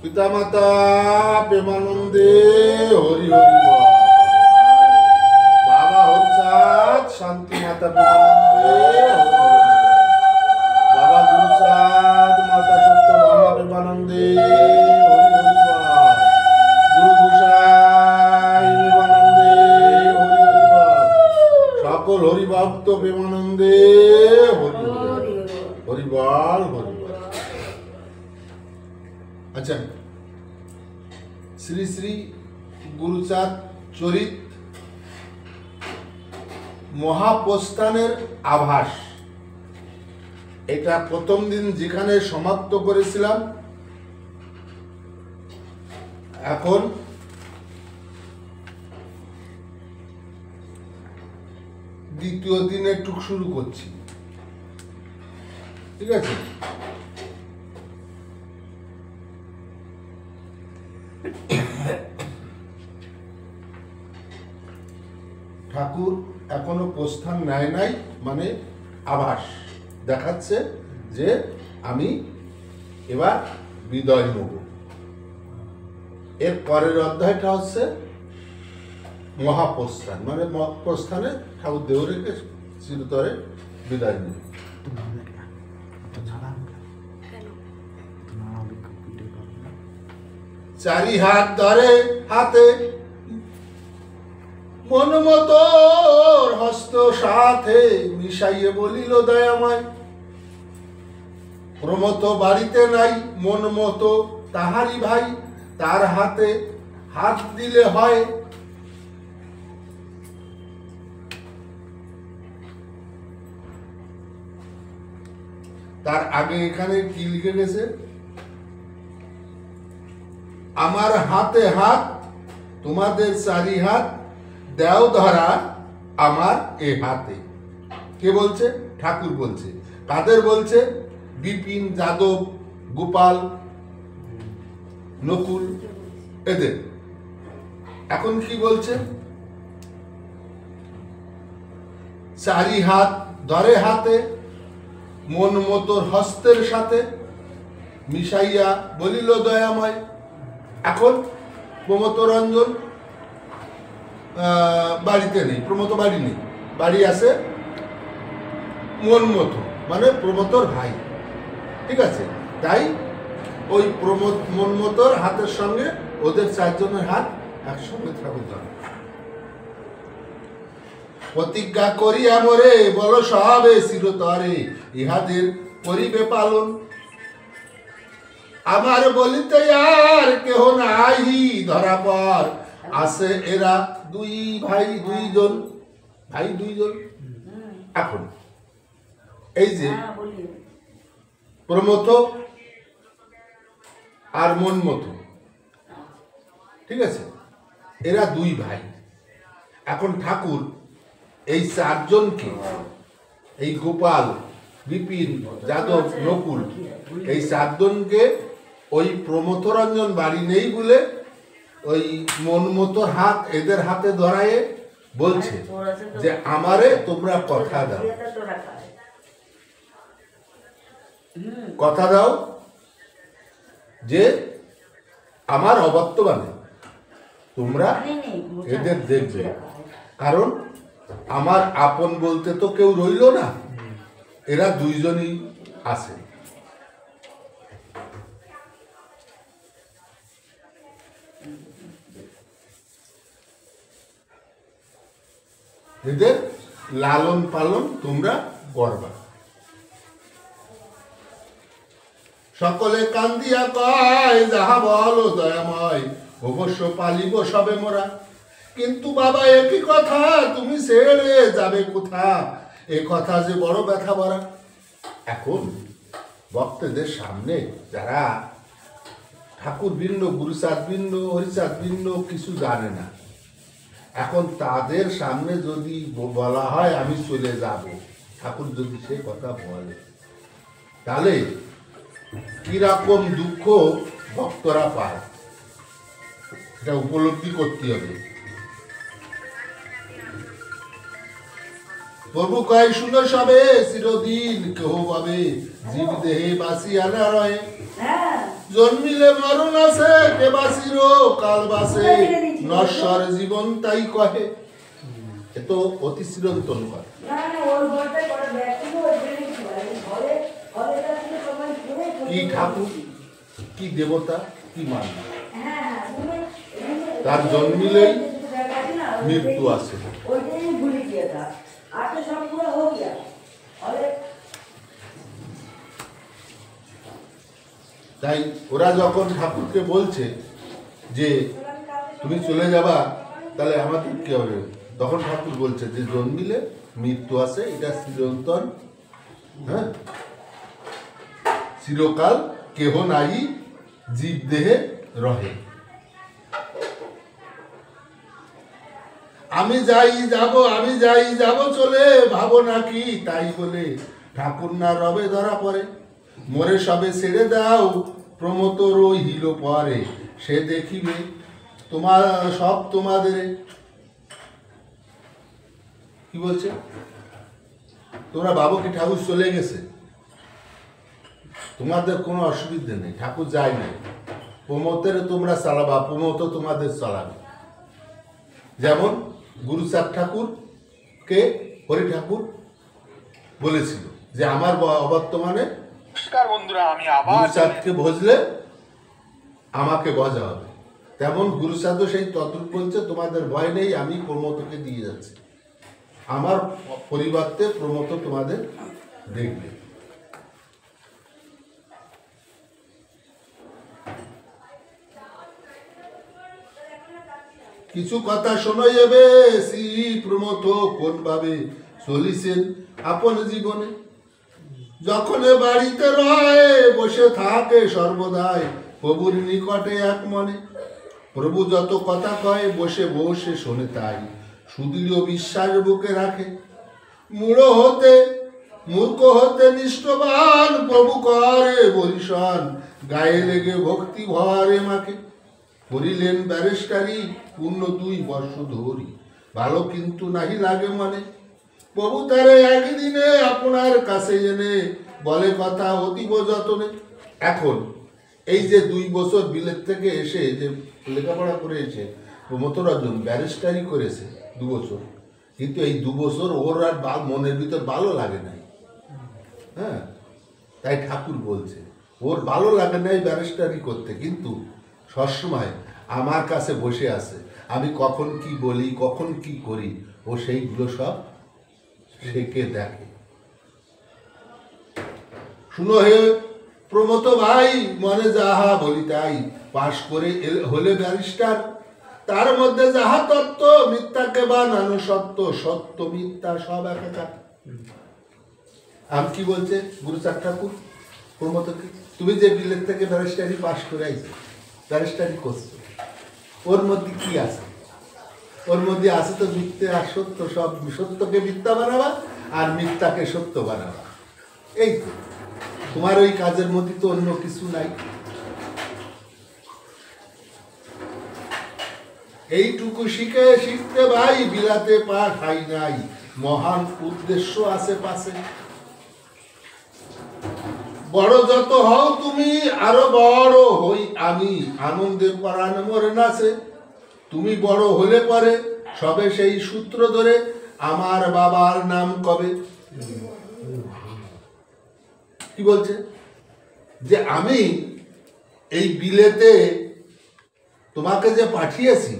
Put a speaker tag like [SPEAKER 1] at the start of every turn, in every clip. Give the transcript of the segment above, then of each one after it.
[SPEAKER 1] পিতামাতা প্রেমানন্দে হরি হরি বল। বাবা হরিচাঁদ শান্তি মাতা প্রেমানন্দে হরি হরি বল। বাবা গুরুচাঁদ মাতা সত্য ভামা প্রেমানন্দে হরি হরি বল। গুরু গোসাই প্রেমানন্দে হরি হরি বল। সকল হরিভক্ত প্রেমানন্দে হরি হরি হরি বল হরি বল। আচ্ছা, শ্রী শ্রী গুরুচাঁদ চরিত মহাপ্রস্থানের আভাস, এটা প্রথম দিন যেখানে সমাপ্ত করেছিলাম, এখন দ্বিতীয় দিনে একটু শুরু করছি। ঠিক আছে? ঠাকুর এখনো প্রস্থান নেয় নাই, মানে আভাস দেখাচ্ছে যে আমি এবার বিদায় নেব। এর পরের অধ্যায়টা হচ্ছে মহাপ্রস্থান, মানে প্রস্থানে ঠাকুর দেহ রেখে চিরতরে বিদায় নেব। চারি হাত ধরে হাতে মন মতোর হস্ত সাথে মিশাইয়ে বলিল দয়াময়, প্রমত বাড়িতে নাই মন মতো তাহারি ভাই, তার হাতে হাত দিলে হয়। তার আগে এখানে কি লিখে গেছে? আমার হাতে হাত তোমাদের চারি হাত দেও ধরা আমার এ হাতে। কে বলছে? ঠাকুর বলছে। কাদের বলছে? বিপিন, যাদব, গোপাল, নকুল, এদের। এখন কি বলছে? চারি হাত ধরে হাতে মন মতোর হস্তের সাথে মিশাইয়া বলিল দয়াময়। এখন প্রমত রঞ্জন বাড়িতে নেই, প্রমত বাড়ি নেই, বাড়ি আছে মন মতো, মানে প্রমতর ভাই। ঠিক আছে? তাই ওই মন মতোর হাতের সঙ্গে ওদের চারজনের হাত একসঙ্গে ঠাকুর ধরে প্রতিজ্ঞা করি আমরে বলো সবে চিরতরে ইহাদের করিবে পালন। আমার বলিতে আর কেহ নাহি ধরা পর আছে এরা দুই ভাই দুইজন, ভাই দুইজন। এখন এই যে প্রমথ আর মনমথ, ঠিক আছে, এরা দুই ভাই। এখন ঠাকুর এই চারজনকে, এই গোপাল, বিপিন, যাদব, নকুল, এই চারজনকে ওই প্রমথরঞ্জন বাড়ি নেই বলে ওই মনমতোর হাত এদের হাতে ধরায়ে বলছে যে আমারে তোমরা কথা দাও, কথা দাও যে আমার অবর্তমানে তোমরা এদের দেখবে, কারণ আমার আপন বলতে তো কেউ রইল না, এরা দুইজনই আছে। এদের লালন পালন তোমরা করবা। সকলে কান্দিয়া কয় যাহা বলো দয়াময়, অবশ্য পালিব সবে মোরা। কিন্তু বাবা একই কথা, তুমি ছেড়ে যাবে কোথা, এ কথা যে বড় ব্যথা ভরা। এখন ভক্তদের সামনে যারা ঠাকুর ভিন্ন, গুরুচাঁদ ভিন্ন, হরিচাঁদ ভিন্ন কিছু জানে না, এখন তাদের সামনে যদি বলা হয় আমি চলে যাব, ঠাকুর যদি সে কথা বলে, তাহলে কিরকম দুঃখ ভক্তরা পায় এটা উপলব্ধি করতে হবে। প্রভু কয় শুনো সবে চিরদিন কেহ পাবে জীব দেহে বাঁচিয়া না রয়ে। জন্মিলে মরণ আছে কেবা চির কাল বাসে নশ্বর জীবন তাই কহে। এ তো অতি চিরন্তন কথা। কি ঠাকুর, কি দেবতা, কি মান, তার জন্মিলেই মৃত্যু আছে। তাই ওরা যখন ঠাকুরকে বলছে যে তুমি চলে যাবা, তাহলে আমাদের কি হবে, তখন ঠাকুর বলছে যে জন্মিলে মৃত্যু আছে, এটা চিরন্তন, হ্যাঁ, চিরকাল কেহ নাই জীব দেহে রহে। আমি যাই যাব চলে, ভাবো নাকি তাই বলে ঠাকুর না রবে ধরা পড়ে। মোরে সবে ছেড়ে দাও প্রমোত রহিল পরে, সে দেখিবে তোমার সব তোমাদের। কি বলছে, তোমরা ভাবো কি ঠাকুর চলে গেছে, তোমাদের কোনো অসুবিধা নেই, ঠাকুর যায় নাই, প্রমোতের তোমরা চালাবা, প্রমোত তোমাদের চালাবে। যেমন গুরুচাঁদ ঠাকুরকে হরি ঠাকুর বলেছিল যে আমার অবর্তমানে গুরুচাঁদকে ভজলে আমাকে ভজা হবে, তেমন গুরুচাঁদও সেই তদ্রূপ বলছে তোমাদের ভয় নেই, আমি প্রমোতকে দিয়ে যাচ্ছি, আমার পরিবর্তে প্রমোত তোমাদের দেখবে। কিছু কথা শোনো যাবে, শ্রী প্রমোদ কোন ভাবে চলিছেন আপন জীবনে। যখন বাড়িতে রয় বসে থাকে সর্বদাই প্রভুর নিকটে এক মনে। প্রভু যত কথা কয় বসে বসে শোনে তাই, সুদৃঢ় বিশ্বাস বুকে রাখে। মূর্খ হতে নিষ্ঠবান প্রভু করে বরিশান, গায়ে লেগে ভক্তি ভরে মাকে। করিলেন ব্যারিস্টারি পূর্ণ 2 বর্ষ ধরি, ভালো কিন্তু নাহি লাগে মনে। প্রভু তারে একদিনে আপনার কাছে এনে বলে কথা অতীব যতনে। এখন এই যে 2 বছর বিলেত থেকে এসে যে লেখাপড়া করে এসে প্রমোদরঞ্জন ব্যারিস্টারি করেছে 2 বছর, কিন্তু এই 2 বছর ওর আর মনের ভিতর ভালো লাগে নাই। হ্যাঁ, তাই ঠাকুর বলছে ওর ভালো লাগে নাই ব্যারিস্টারি করতে, কিন্তু সবসময় আমার কাছে বসে আছে, আমি কখন কি বলি কখন কি করি ও সেইগুলো সব শেখে দেখে। শুনো হে প্রমোদ ভাই, মনে যাহা বলি তাই, পাশ করে হলে ব্যারিস্টার, তার মধ্যে যাহা তত্ত্ব মিথ্যাকে বানানো সত্য, সত্য মিথ্যা সব একাকার। আমি কি বলছে গুরুচাঁদ ঠাকুর প্রমোদকে, তুমি যে বিলেত থেকে ব্যারিস্টারি পাশ করে আইছো, ব্যারিস্টারি করছো, ওর মধ্যে কি আছে? ওর মধ্যে আছে তো মিথ্যে আর সত্য, সব সত্যকে মিথ্যা বানাবা আর মিথ্যাকে সত্য বানাবা, এই তো তোমার ওই কাজের মধ্যে তো অন্য কিছু নাই। এইটুকু শিখতে ভাই বিলাতে পাঠাই নাই, মহান উদ্দেশ্য আছে পাশে। বড় যত হও তুমি আরো বড় হই আমি, আনন্দে পরাণ মরে নাচে। তুমি বড় হলে পরে সবে সেই সূত্র ধরে, আমার বাবার নাম কবে। কি বলছে যে আমি এই বিলেতে তোমাকে যে পাঠিয়েছি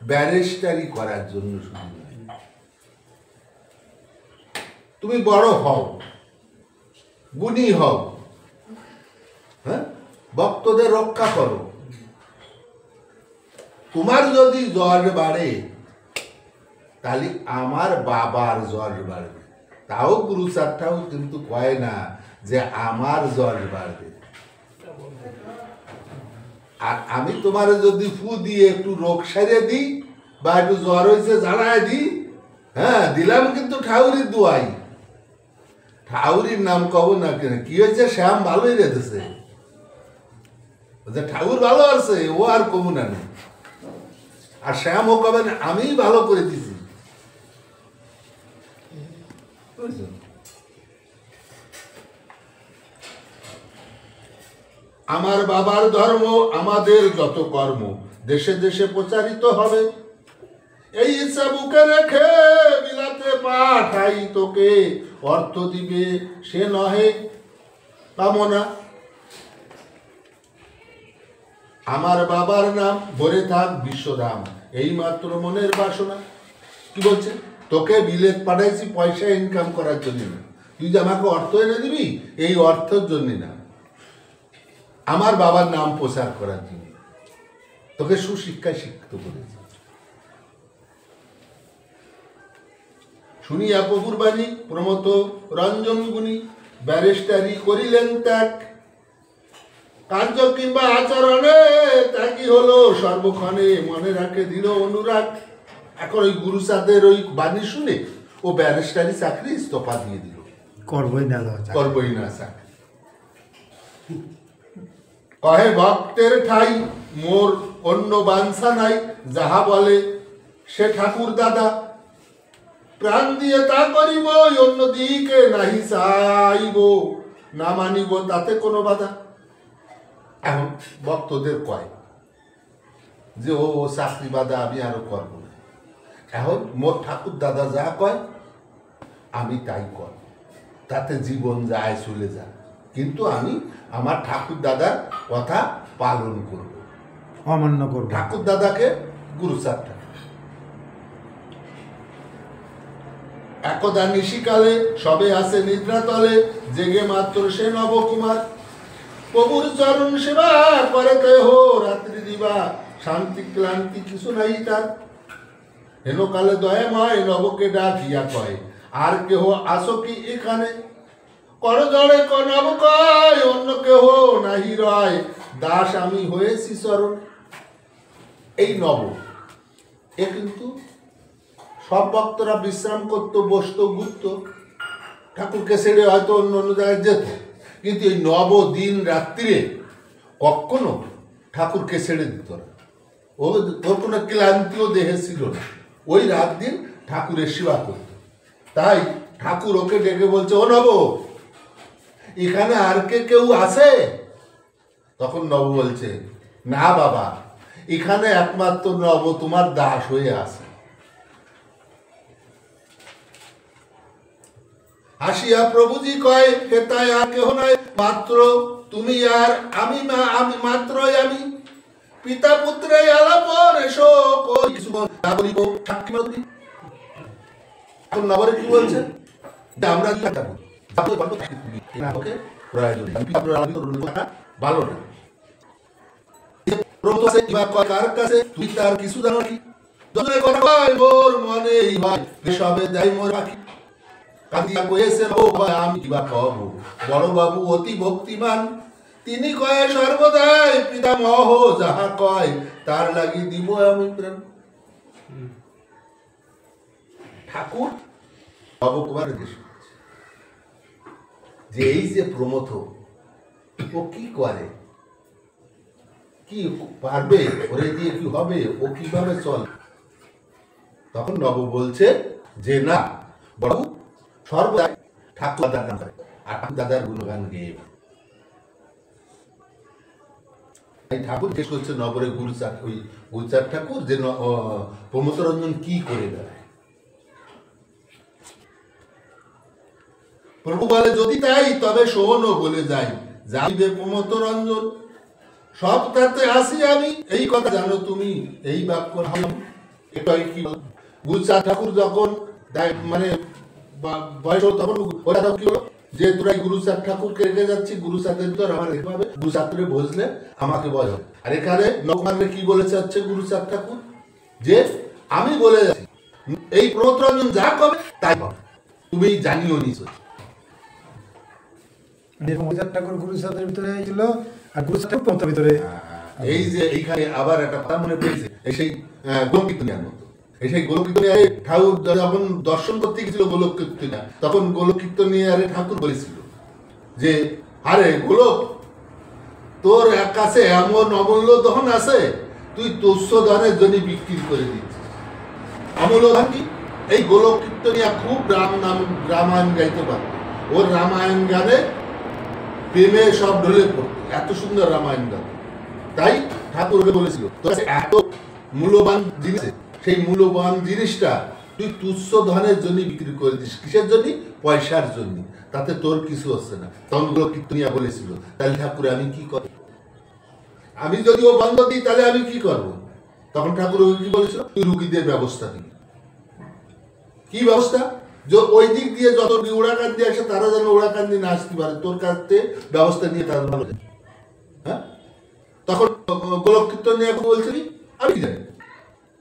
[SPEAKER 1] ব্যারিস্টারি করার জন্য, শুধু তুমি বড় হও, গুণী হও, হ্যাঁ, ভক্তদের রক্ষা করো। তোমার যদি জ্বর বাড়ে তাহলে আমার বাবার জ্বর বাড়বে। তাও গুরুচাঁদটাও কিন্তু কয় না যে আমার জ্বর বাড়বে, আর আমি তোমার যদি ফু দিয়ে একটু রোগ সারিয়ে দিই বা একটু জ্বর হয়েছে জানায় দিই, হ্যাঁ দিলাম, কিন্তু ঠাউরির দোয়াই, ঠাউরির নাম কব না কেন, কি হয়েছে শ্যাম ভালোই রেখেছে, ঠাকুর ভালো আছে ও আর কমু না, আর শ্যাম ও কবে না আমি ভালো করে দিছি। আমার বাবার ধর্ম আমাদের যত কর্ম দেশে দেশে প্রচারিত হবে। এই ইচ্ছা বুকে রেখে বিলাতে পাঠাই তোকে, অর্থ দিবে সে নহে কামনা। আমার বাবার নাম ভরে থাক বিশ্বধাম, এই মাত্র মনের বাসনা। কি বলছে? তোকে বিলেত পাঠাইছি পয়সা ইনকাম করার জন্য না, তুই যে আমাকে অর্থ এনে দিবি এই অর্থের জন্য না, আমার বাবার নাম প্রচার করার জন্য তোকে সুশিক্ষায় শিক্ষিত করেছি। শুনিয়া প্রভুর বাণী প্রমথ রঞ্জন গুণী ব্যারিস্টারি করিলেন ত্যাগ। কার্য কিংবা আচরণে ত্যাগই হলো সর্বক্ষণে, মনে রাখে দিল অনুরাগ। এখন ওই গুরু সাদের ওই বাণী শুনে ও ব্যারিস্টারি চাকরি ইস্তফা দিয়ে দিল, করবই না চাকরি। কহে ভক্তের ঠাই মোর অন্য বাঞ্ছা নাই, যাহা বলে সে ঠাকুর দাদা। প্রাণ দিয়ে তা করিব, অন্য দিকে নাহি চাইব, না মানিব তাতে কোনো বাধা। এখন ভক্তদের কয় যে ও চাকরি বাধা আমি আরো করব না, এখন মোর ঠাকুর দাদা যা কয় আমি তাই কর, তাতে জীবন যায় চলে যায়, কিন্তু আমি আমার ঠাকুর দাদার কথা পালন করব, অমান্য করব। ঠাকুর দাদাকে গুরুচারটা একদা নিশিকালে সবে আসে নিদ্রা তলে, জেগে মাত্র সে নবকুমার। প্রভুর চরণ সেবা করে কেহ রাত্রি দিবা, শান্তি ক্লান্তি কিছু নাই তার। হেন কালে দয়াময় নবকে ডাকিয়া কয়, আর কেহ আসো কি এখানে? কর জড়ে নব কয়, অন্য কেহ নাহি রয়, দাস আমি হয়েছি চরণ। এই নব এ কিন্তু সব ভক্তরা বিশ্রাম করত, বসত, ঘুরত, ঠাকুরকে ছেড়ে হয়তো অন্য অন্য জায়গায় যেত, কিন্তু এই নব দিন রাত্রিরে কখনো ঠাকুরকে ছেড়ে দিত না। ওর কোনো ক্লান্তিও দেহে ছিল না, ওই রাত দিন ঠাকুরের সেবা করত। তাই ঠাকুর ওকে ডেকে বলছে, ও নব এখানে আর কেউ আছে? তখন নব বলছে, না বাবা, এখানে একমাত্র নব তোমার দাস হয়ে আছে। আসিয়া প্রভুজি কয়, হেতায় আর কেহ নাই, মাত্র তুমি আর আমি, মাত্রই আমি। পিতা পুত্রে আলাপন এসো কই কিছু না বলিব সাক্ষী মাত্রী। এখন নবরে কি বলছে? আমরা ভালো না কার কাছে তুই তার কিছু জানো কি? মোর মনে সবে যাই মোর পাখি কাঁদিয়া কয়েছে, আমি কিবা কব, বড় বাবু অতি ভক্তিমান, তিনি কয়ে সর্বদাই পিতামহ যাহা কয় তার লাগি দিব আমি প্রেম। ঠাকুর নবকুমার যে এই যে প্রমথ ও কি করে, কি পারবে, ওরে দিয়ে কি হবে, ও কিভাবে চল? তখন নব বলছে যে না, বড় সর্বদাই ঠাকুর দাদার গান করে আর ঠাকুর দাদার গুণগান গেয়ে। ঠাকুর জিজ্ঞেস করছে নবরে গুরুচার, ওই গুরুচার ঠাকুর যে প্রমথ রঞ্জন কি করে বেড়ায়। প্রভু বলে, যদি তাই তবে শোনো বলে যাই, যাইবে প্রমথ রঞ্জন, সব তাতে আসি আমি, এই কথা জানো তুমি, এই বাক্য এটাই কি গুরুচার ঠাকুর যখন মানে বয়স হল তখন ওরা কি হলো যে তোরাই গুরুচার ঠাকুরকে রেখে যাচ্ছি, গুরুচাঁদের ভিতর আমার রেখে হবে, গুরুচাঁদরে বসলে আমাকে বয় হবে। আর এখানে নবকুমারে কি বলেছে হচ্ছে গুরুচাঁদ ঠাকুর, যে আমি বলে যাচ্ছি এই প্রমথ রঞ্জন যা কবে তাই হবে, তুমি জানিও নিশ্চয়। ঠাকুর গুরুচাঁদের ভিতরে ছিল আর গুরুচাঁদ ঠাকুর ভিতরে। এই যে এইখানে আবার একটা কথা মনে পড়েছে, সেই গোলকীর্তনিয়ার মতো, সেই গোলকীর্তনিয়ারে ঠাকুর যখন দর্শন করতে গেছিল গোলক কীর্তনিয়া, তখন গোলক কীর্তনিয়ারে ঠাকুর বলেছিল যে আরে গোলক, তোর এক কাছে এমন অমূল্য ধন আছে, তুই তুচ্ছ ধনের জন্য বিক্রি করে দিচ্ছিস। অমূল্য ধন কি? এই গোলক কীর্তনিয়া খুব রামায়ণ গাইতে পারত, ওর রামায়ণ গানে প্রেমে সব ঢলে পড়তো, এত সুন্দর রামায়ণ গান। তাই ঠাকুরকে বলেছিল তোর কাছে এত মূল্যবান জিনিস, সেই মূল্যবান জিনিসটা তুই তুচ্ছ ধনের জন্য বিক্রি করে দিস। কিসের জন্য? পয়সার জন্য। তাতে তোর কিছু হচ্ছে না। তখন কীর্তনিয়া বলেছিল, তাহলে ঠাকুর আমি কি করব? আমি যদি ও বন্ধ দিই তাহলে আমি কি করব? তখন ঠাকুর কি বলেছিল, তুই রুগীদের ব্যবস্থা দিবি। কি ব্যবস্থা? যে ওই দিক দিয়ে যত উড়াকান্দি আসে তারা যেন উড়াকান্দি না আসতে পারে, তোর কাছে ব্যবস্থা নিয়ে তারা ভালো। হ্যাঁ, তখন গোলক কীর্তনিয়া বলছিলি আমি কি জানি,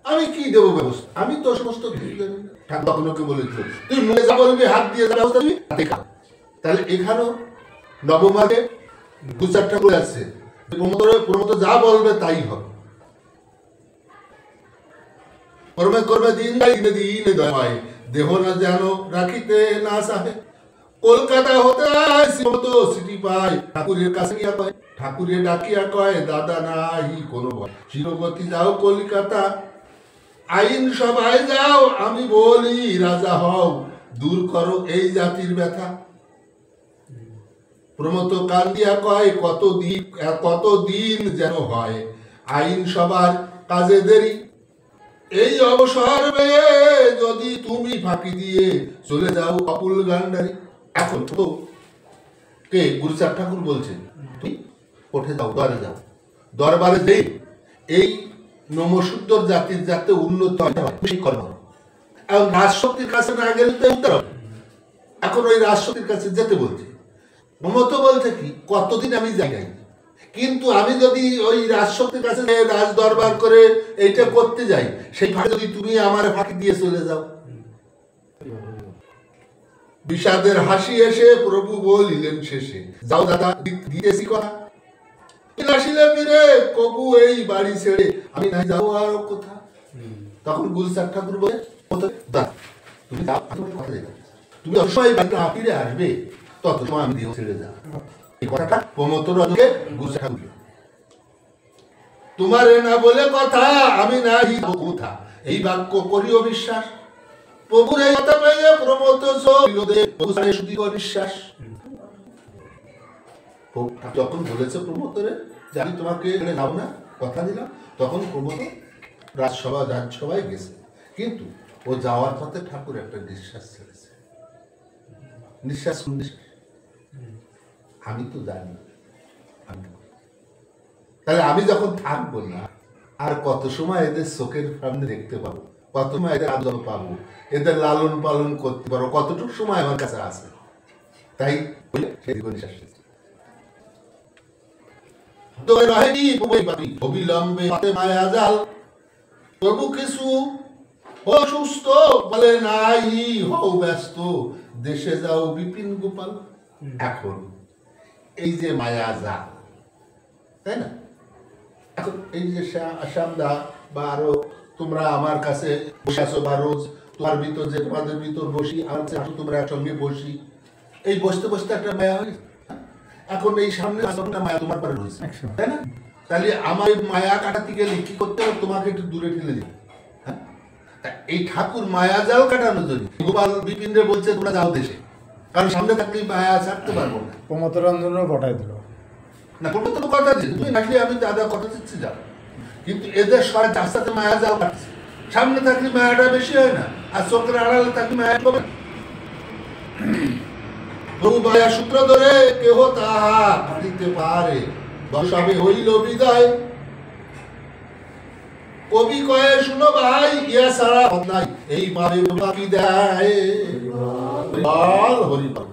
[SPEAKER 1] আমি কি দেবো ব্যবস্থা, আমি তো সমস্ত জানি না। ঠাকুর তখন ওকে বলেছিল তুই মনে যা বলবি হাত দিয়ে ব্যবস্থা দিবি। তাহলে এখানেও নবমাকে দু চারটা করে আসছে, প্রমোদ যা বলবে তাই হবে। কর্মে কর্মে দিন দিন দয় দেহ না যেন রাখিতে না চাহে। কলকাতা হতে সিটি পায়, ঠাকুরের কাছে গিয়া কয়, ঠাকুরের ডাকিয়া কয় দাদা নাই কোনো ভয়, চিরগতি যাও কলকাতা, আইন সভায় যাও, আমি বলি রাজা হও, দূর করো এই জাতির ব্যথা। প্রমোদ কান্দিয়া কয় কতদিন যেন হয়, আইন সভার কাজে দেরি, এই অবসর পেয়ে যদি তুমি ফাঁকি দিয়ে চলে যাও অপুল গান্ডারি। এখন তো কে গুরুচাঁদ ঠাকুর বলছেন তুমি কোঠে যাও, দরে যাও, দরবারে দেই এই নমশূদ্র জাতির যাতে উন্নত হয় সেই কর্ম। এখন রাজশক্তির কাছে না গেলে তো উত্তর হবে। এখন ওই রাজশক্তির কাছে যেতে বলছে। মমত বলছে কি কতদিন আমি যাই, কিন্তু আমি যদি ওই রাজশক্তির কাছে রাজ দরবার করে এইটা করতে যাই, সেই ফাঁকে যদি তুমি আমার ফাঁকি দিয়ে চলে যাও। বিষাদের হাসি এসে প্রভু বলিলেন শেষে, যাও দাদা দিতেছি কথা, আসিলে ফিরে কবু এই বাড়ি ছেড়ে আমি নাই যাবো আর কোথা। তখন গুলজার ঠাকুর বলে তুমি যাও, তুমি অসময় বাড়িতে ফিরে আসবে, তত সময় আমি দেহ ছেড়ে যাও। এই কথাটা প্রমোদর অযোগে গুলজার ঠাকুর, তোমারে না বলে কথা আমি নাই কোথা, এই বাক্য করিও বিশ্বাস। প্রভুর এই কথা পেয়ে প্রমোদ নিঃশ্বাস। যখন বলেছে প্রমোদরে যে আমি তোমাকে যাবো না, কথা দিলাম, তখন প্রমোদ রাজসভায় গেছে। কিন্তু ও যাওয়ার পথে ঠাকুর একটা নিঃশ্বাস ছেড়েছে। নিঃশ্বাস আমি তো জানি, তাহলে আমি যখন থাকবো না আর কত সময় এদের চোখের সামনে দেখতে পাবো, কত সময় এদের আদর পাবো, এদের লালন পালন করতে পারবো, কতটুকু সময় আমার কাছে আছে। তাই অবিলম্বে মায়া জাল, প্রভু কিছু অসুস্থ বলে নাই হও ব্যস্ত, দেশে যাও বিপিন গোপাল। এখন এই যে মায়া জাল, তাই না, এখন এই যে শ্যামদা বা আরো তোমরা আমার কাছে বসে আছো, বা রোজ তোমার ভিতর যে তোমাদের ভিতর বসি, আমার আসো তোমরা একসঙ্গে বসি, এই বসতে বসতে একটা মায়া হয়। এখন এই সামনে মায়া তোমার পরে রয়েছে, তাই না? তাহলে আমার মায়া কাটাতে গেলে কি করতে হবে? তোমাকে একটু দূরে ঠেলে দিতে। এই ঠাকুর মায়া জাল কাটানোর জন্য গোপাল বিপিনরে বলছে তোমরা যাও দেশে, কারণ সামনে থাকলে মায়া ছাড়তে পারবো না।
[SPEAKER 2] প্রমোদরঞ্জনও পটাই দিল
[SPEAKER 1] না, প্রমোদ তো কথা দিচ্ছে তুমি নাকি আমি দাদা কথা দিচ্ছি যাও, কিন্তু এদের সবাই তার সাথে মায়া জাল কাটছে। সামনে থাকলে মায়াটা বেশি হয় না, আর চোখের আড়ালে থাকলে মায়া কমে। প্রভু মায়া সূত্র ধরে কেহ তাহা কাটিতে পারে, সবে হইল বিদায়। কবি কয়ে শুনো ভাই, ইয়া সারা নাই এই পারে বাকি দেয় হরিপাল হরিপাল।